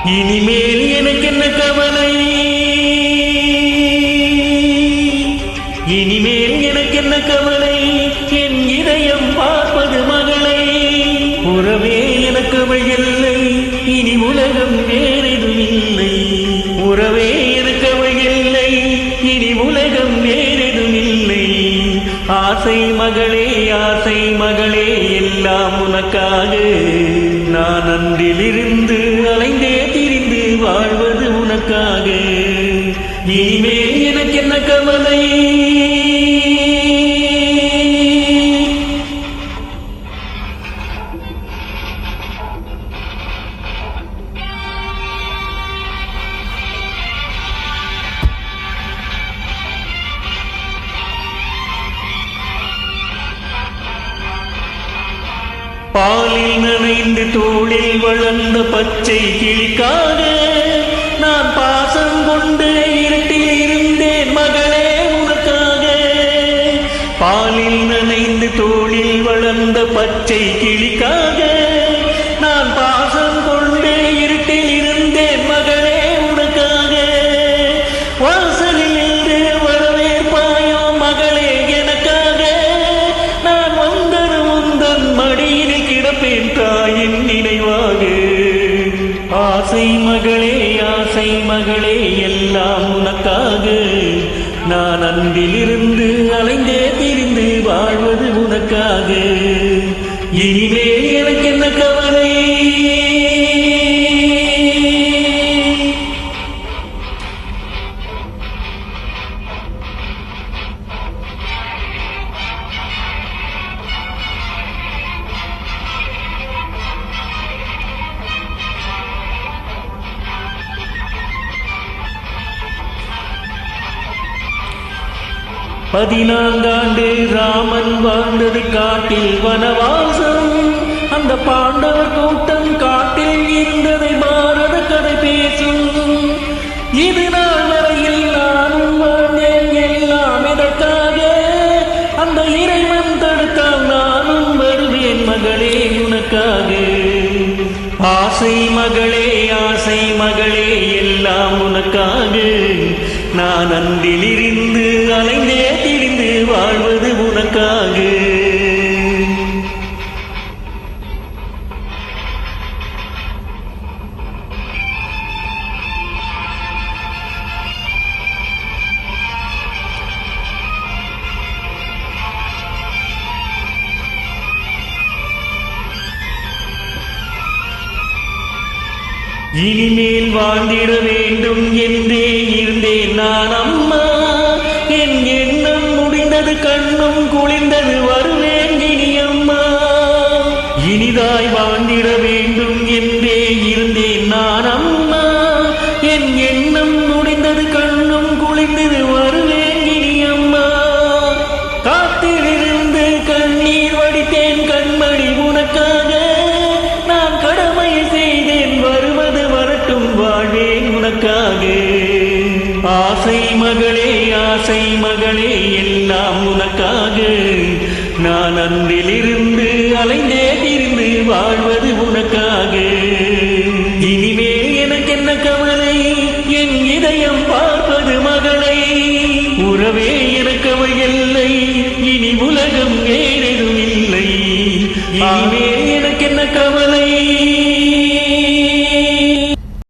இனிமேல் எனக்கு என்ன கவலை, இனிமேல் எனக்கு என்ன கவலை, என் இதயம் பார்ப்பது மகளை. உறவே எனக்கு அவள் இல்லை, இனி உலகம் வேறெதும் இல்லை. உறவே எனக்கு அவள் இல்லை, இனி உலகம் வேறெதும் இல்லை. ஆசை மகளே, ஆசை மகளே, எல்லாம் உனக்காக. நான் அன்றிலிருந்து அலைந்தே திரிந்து வாழ்வது உனக்காக. இனிமேல் எனக்கு என்ன கவலை. பாலில் நனைந்து தோளில் வளர்ந்த பச்சை கிளிக்காக நான் பாசம் கொண்டு இருட்டில் இருந்தேன் மகளே உனக்காக. பாலில் நனைந்து தோளில் வளர்ந்த பச்சை கிளிக்காக நான் பாசம் கொண்டு இருட்டில் இருந்தேன் மகளே உனக்காக. வாசலில் இருந்து வரவேற்பாயோ மகளே எனக்காக. நான் வந்தது உந்தன் மடியில் கிடப்பேன் தாயின் நினைவாக. ஆசை மகளே, ஆசை மகளே, எல்லாம் உனக்காக. நான் அன்பிலிருந்து அலைந்தே திரிந்து வாழ்வது உனக்காக. இனிமேல் எனக்கு என்ன கவலை. பதினான்காண்டு ராமன் வாழ்ந்தது காட்டில் வனவாசம். அந்த பாண்டவர் கூட்டம் காட்டில் இருந்ததை பாரத கதை பேசும். இது நாள் வரையில் நானும் வாழ்ந்தேன் எல்லாம் எதற்காக. அந்த இறைவன் தடுத்தால் நானும் வருவேன் மகளே உனக்காக. ஆசை மகளே, ஆசை மகளே, எல்லாம் உனக்காக. நான் அன்றிலிருந்து அலைந்தே திரிந்து வாழ்வது உனக்காக. இனிமேல் வாழ்ந்திட வேண்டும் என்றே இருந்தேன் நான் அம்மா. என் எண்ணம் முடிந்தது, கண்ணும் குளிர்ந்தது, வருவேன் இனி அம்மா. இனிதாய் வாழ்ந்திட வேண்டும் என்றே இருந்தேன் நான் அம்மா. என் எண்ணம் முடிந்தது, கண்ணும் குளிர்ந்தது, வருவேன் இனி அம்மா. காத்திலிருந்து கண்ணீர் வடித்தேன் கண்மணி உனக்காக. நான் கடமை செய்தேன், வருவது வரட்டும், வாழ்வேன் உனக்காக. ஆசை மகளே, ஆசை மகளே, எல்லாம் உனக்காக. நான் அன்றிலிருந்து அலைந்தே திரிந்து வாழ்வது உனக்காக. இனிமேல் எனக்கு என்ன கவலை, என் இதயம் பார்ப்பது மகளை. உறவே எனக்கு அவள் இல்லை, இனி உலகம் வேறெதும் இல்லை. இனிமேல் எனக்கு என்ன கவலை.